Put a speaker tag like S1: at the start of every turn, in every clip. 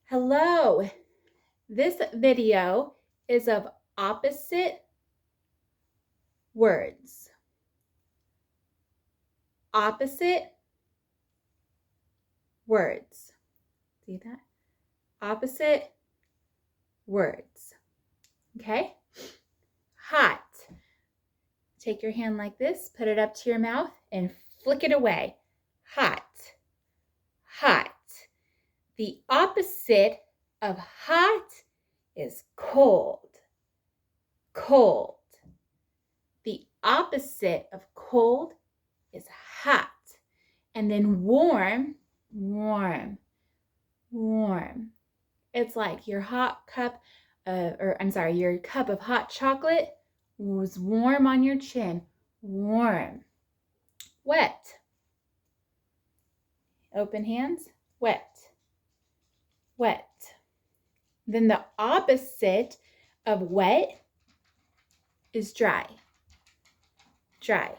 S1: Hello. This video is of opposite words. Opposite words. See that? Opposite words. Okay? Hot. Take your hand like this, put it up to your mouth, and flick it away. Hot. Hot. The opposite of hot is cold. Cold. The opposite of cold is hot. And then warm, warm, warm. It's like your cup of hot chocolate was warm on your chin. Warm. Wet. Open hands. Wet. Wet. Then the opposite of wet is dry. Dry.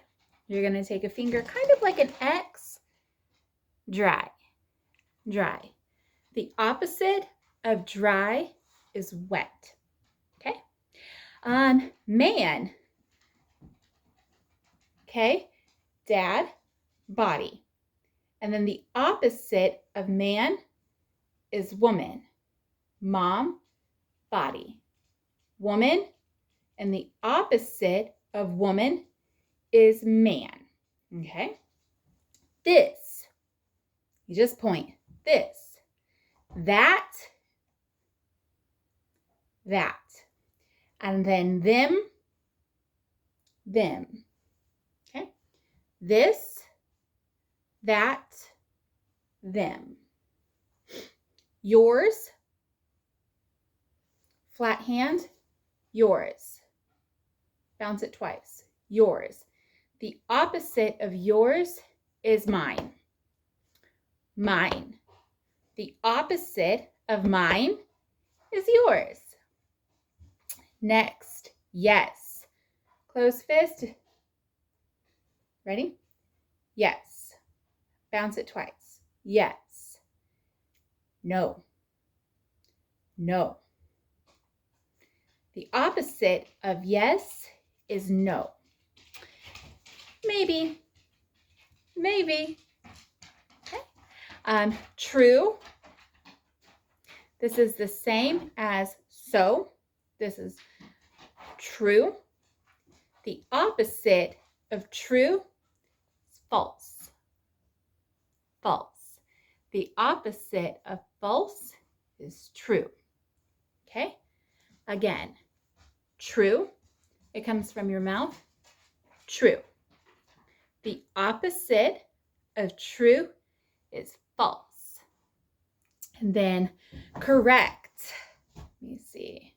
S1: You're going to take a finger kind of like an X. Dry. Dry. The opposite of dry is wet. Okay? Man. Okay? Dad, body. And then the opposite of man is woman. Mom, body. Woman, and the opposite of woman is man. Okay? This, you just point. This, that, that. And then them. Okay? This, that, them. Yours, flat hand, yours. Bounce it twice. Yours. The opposite of yours is mine. Mine. The opposite of mine is yours. Next, yes. Close fist. Ready? Yes. Bounce it twice. Yes. No. No. The opposite of yes is no. Maybe. Maybe. Okay. True. This is the same as so. This is true. The opposite of true is false. False. The opposite of false is true. Okay? Again, true. It comes from your mouth. True. The opposite of true is false. And then correct. Let me see.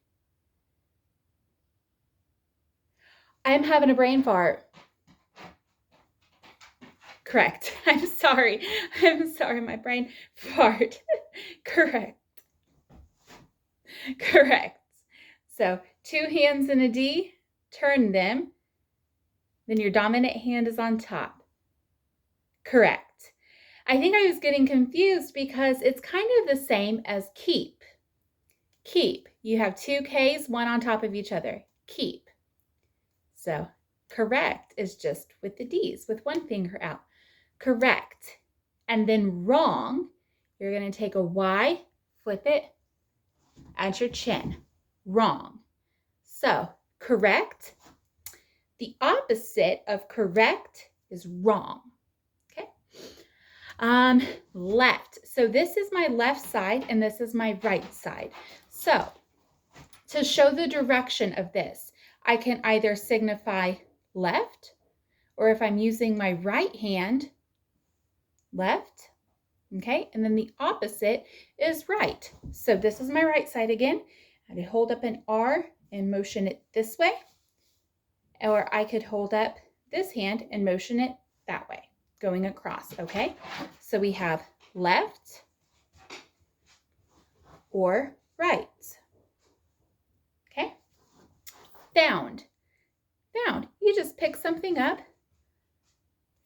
S1: I'm having a brain fart. Correct. I'm sorry. My brain fart. Correct. Correct. So 2 hands in a D, turn them. Then your dominant hand is on top. Correct. I think I was getting confused because it's kind of the same as keep. Keep. You have 2 Ks, one on top of each other. Keep. So correct is just with the Ds, with one finger out. Correct. And then wrong, you're going to take a Y, flip it at your chin. Wrong. So correct. The opposite of correct is wrong. Okay. Left. So this is my left side and this is my right side. So to show the direction of this, I can either signify left, or if I'm using my right hand, left. Okay. And then the opposite is right. So this is my right side again. I could hold up an R and motion it this way. Or I could hold up this hand and motion it that way, going across, okay? So we have left or right, okay? Found. Found. You just pick something up.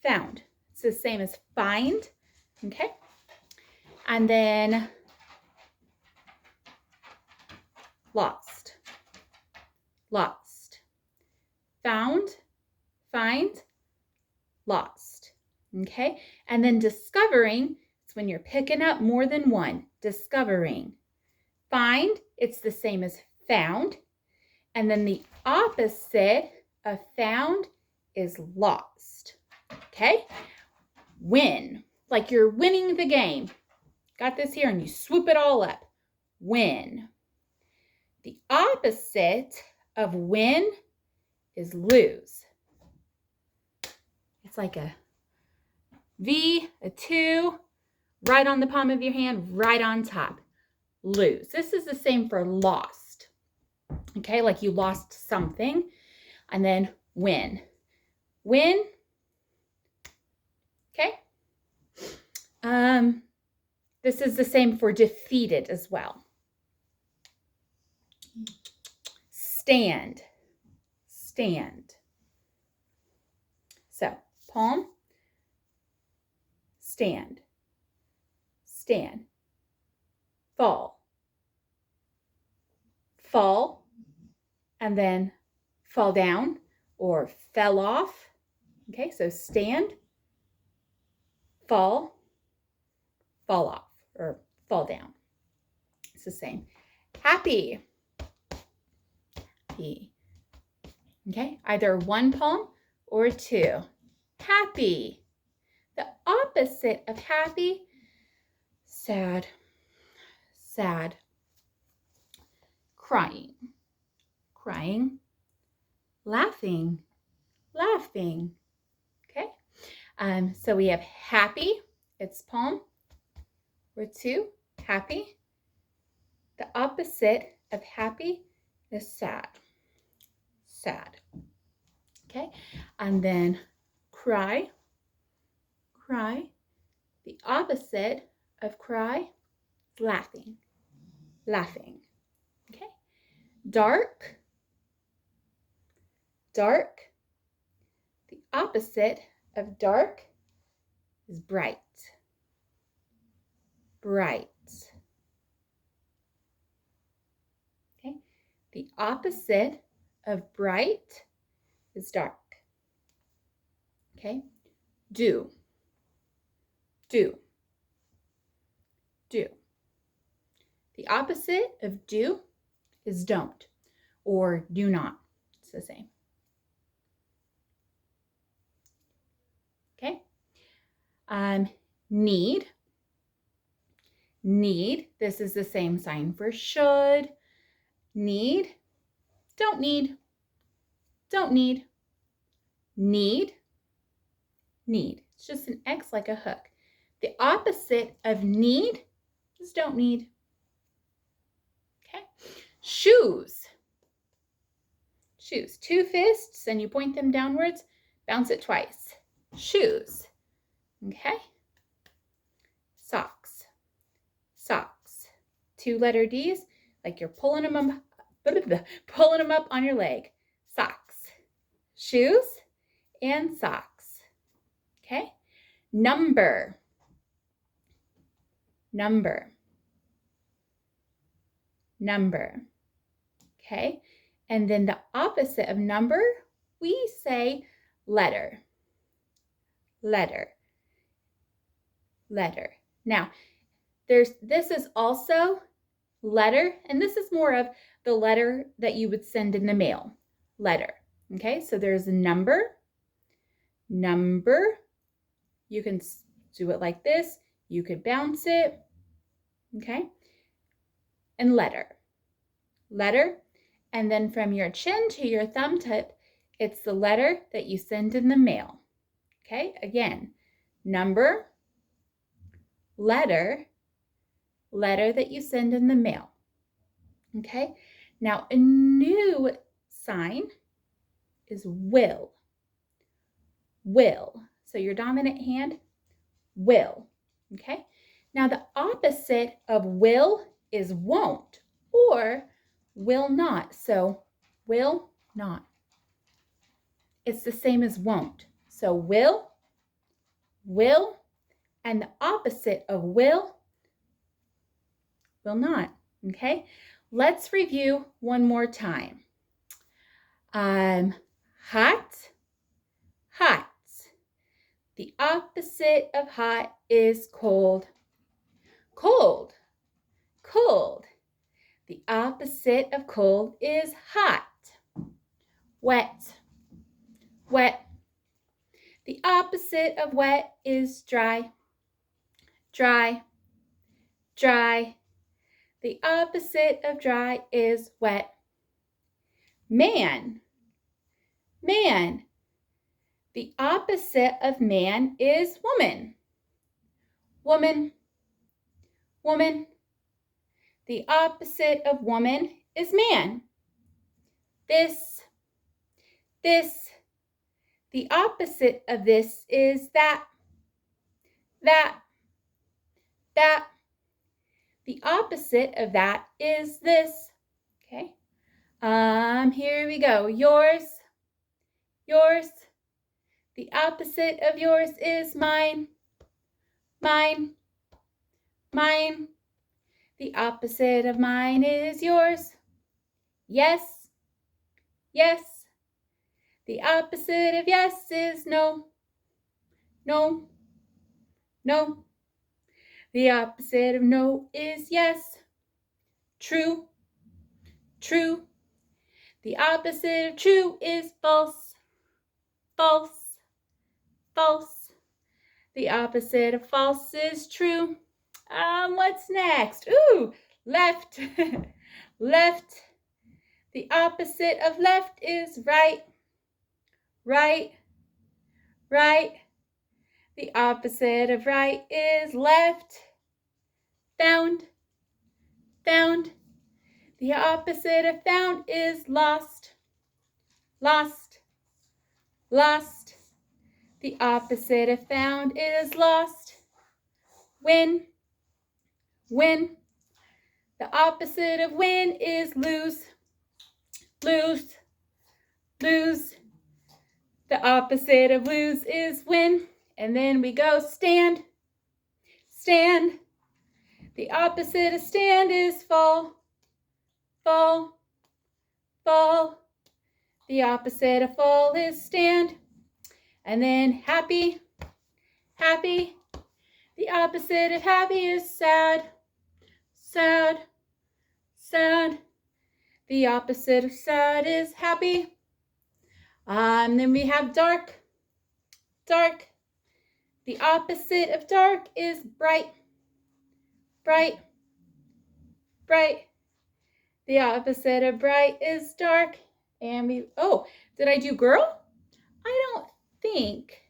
S1: Found. It's the same as find, okay? And then lost, lost. Found, find, lost. Okay? And then discovering, it's when you're picking up more than one. Discovering. Find, it's the same as found. And then the opposite of found is lost. Okay? Win. Like you're winning the game. Got this here and you swoop it all up. Win. The opposite of win is lose. It's like a V, a 2, right on the palm of your hand, right on top. Lose. This is the same for lost. Okay, like you lost something. And then win. Win. Okay. This is the same for defeated as well. Stand. Stand. So, palm, stand, stand, fall, fall, and then fall down or fell off. Okay, so stand, fall, fall off, or fall down. It's the same. Happy. Happy. Okay, either one palm or two. Happy. The opposite of happy, sad, sad. Crying, crying. Laughing, laughing. Okay, so we have happy, it's palm or two, happy. The opposite of happy is sad, sad. Okay, and then cry, cry. The opposite of cry, laughing, laughing. Okay, dark, dark. The opposite of dark is bright, bright. Okay, the opposite of bright is dark. Okay, do, do, do. The opposite of do is don't or do not. It's the same. Okay. Need. Need. This is the same sign for should. Need. Don't need. Don't need. Need. Need. It's just an X like a hook. The opposite of need is don't need. Okay. Shoes. Shoes. Two fists and you point them downwards. Bounce it twice. Shoes. Okay. Socks. Socks. Two letter D's like you're pulling them up on your leg. Socks. Shoes and socks. Okay. Number. Number. Number. Okay. And then the opposite of number, we say letter. Letter. Letter. Now, this is also letter, and this is more of the letter that you would send in the mail. Letter. Okay, so there's a number. Number. You can do it like this. You could bounce it. Okay. And letter. Letter. And then from your chin to your thumb tip, it's the letter that you send in the mail. Okay, again, number, letter, letter that you send in the mail. Okay, now a new sign is will. Will. So your dominant hand, will. Okay, now the opposite of will is won't or will not. So will not. It's the same as won't. So will, and the opposite of will not. Okay? let's review one more time. Hot, hot. The opposite of hot is cold. Cold, cold. The opposite of cold is hot. Wet, wet. The opposite of wet is dry. Dry, dry. The opposite of dry is wet. Man, man. The opposite of man is woman. Woman, woman. The opposite of woman is man. This, this. The opposite of this is that. That, that. The opposite of that is this. Okay. Here we go. Yours, yours. The opposite of yours is mine. Mine, mine. The opposite of mine is yours. Yes, yes. The opposite of yes is no. No, no. The opposite of no is yes. True, true. The opposite of true is false. False, false. The opposite of false is true. What's next? Ooh, left. Left. The opposite of left is right. Right, right. The opposite of right is left. Found, found. The opposite of found is lost. Lost, lost. The opposite of found is lost. Win, win. The opposite of win is lose. Lose, lose. The opposite of lose is win. And then we go stand, stand. The opposite of stand is fall. Fall, fall. The opposite of fall is stand. And then happy, happy. The opposite of happy is sad. Sad, sad. The opposite of sad is happy. Then we have dark, dark. The opposite of dark is bright, bright, bright. The opposite of bright is dark. And did I do girl? I don't think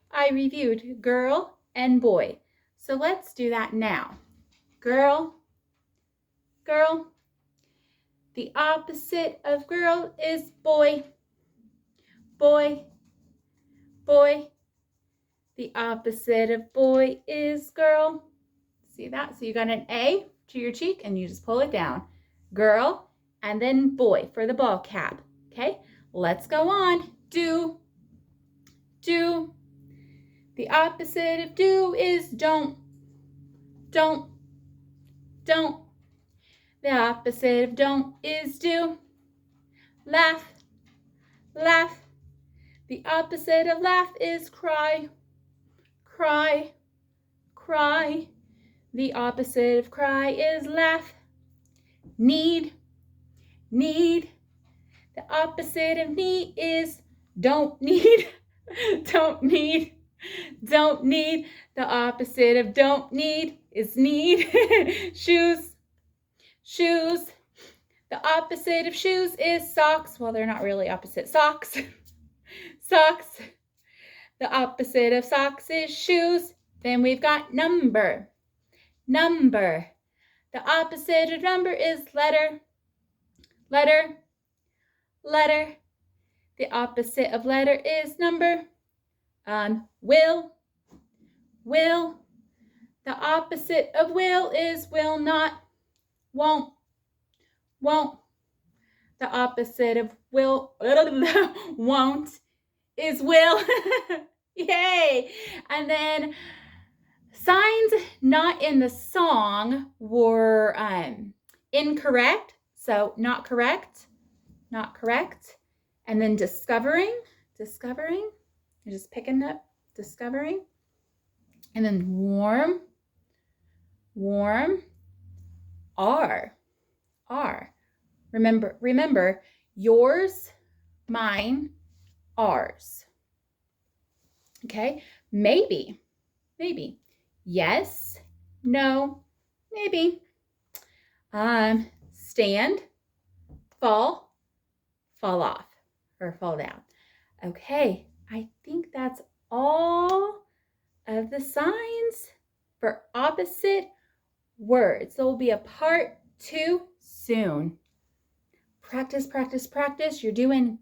S1: I reviewed girl and boy. So let's do that now. Girl, girl. The opposite of girl is boy. Boy, boy. The opposite of boy is girl. See that? So you got an A to your cheek and you just pull it down. Girl and then boy for the ball cap. Okay, let's go on. Do, do. The opposite of do is don't. Don't, don't. The opposite of don't is do. Laugh, laugh. The opposite of laugh is cry. Cry, cry. The opposite of cry is laugh. Need, need. The opposite of need is don't need. Don't need, don't need. The opposite of don't need is need. Shoes, shoes. The opposite of shoes is socks. Well, they're not really opposite. Socks, socks. The opposite of socks is shoes. Then we've got number, number. The opposite of number is letter, letter, letter. The opposite of letter is number. Will, will. The opposite of will is will not, won't, won't. The opposite of will, won't, is will. Yay! And then signs not in the song were incorrect. So not correct, not correct. And then discovering, discovering. You're just picking up, discovering. And then warm, warm. Are. Remember, yours, mine, ours. Okay, maybe. Yes, no, maybe. Stand, fall off, or fall down. Okay, I think that's all of the signs for opposite words. There will be a part 2 soon. Practice, practice, practice. You're doing